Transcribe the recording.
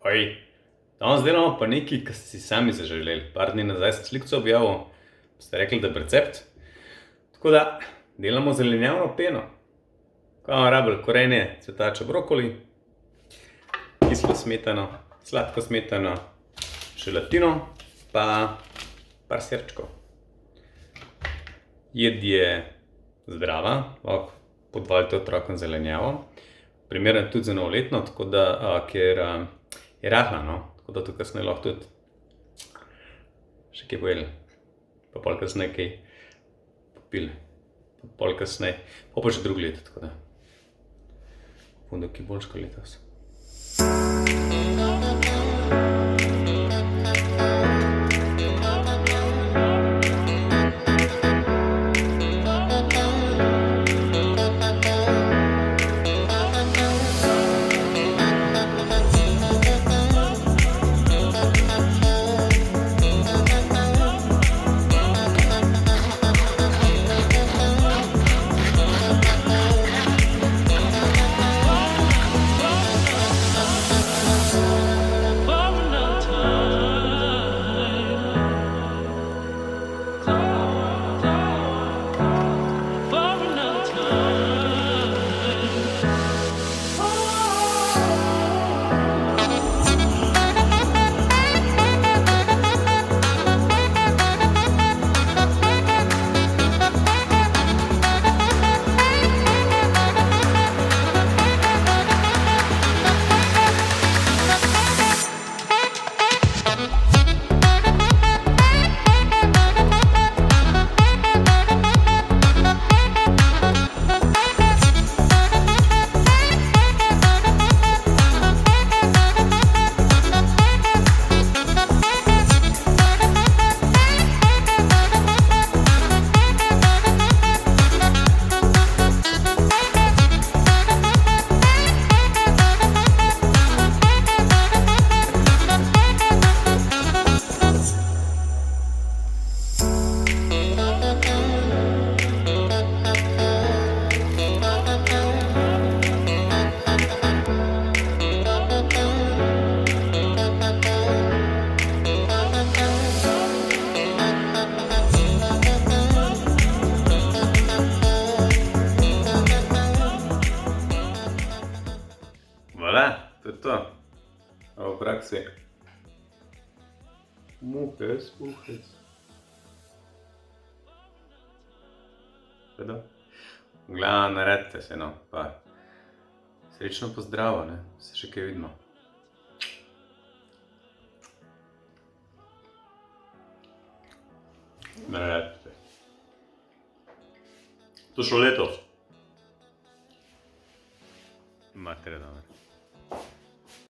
Oj, danes delamo pa nekaj, kar ste si sami zaželeli. Par dni nazaj sem slikco objavil, ste rekli, da je recept. Tako da delamo zelenjavno peno. Kaj bomo rabili? Korenje, cvetačo brokoli, kislo smetano, sladko smetano, želatino pa par sirčkov. Jed je zdrava, lahko podvalite otrokom zelenjavo. Primerna tudi za novoletno, tako da, ker je rahla, no, tako da to kasneje lahko tudi še kaj pojedli. Pa pol kasneje kaj popili. Pa pol kasneje, pa še drugo leto, tako da. Upam, da kaj boljše kot letos. Voilà, to je to. A v praksi. Muhes. Vedo? Glavno, naredite se, no, pa srečno pozdravo, ne, se še kaj vidimo. Naredite. To šlo letos. Matere dobre.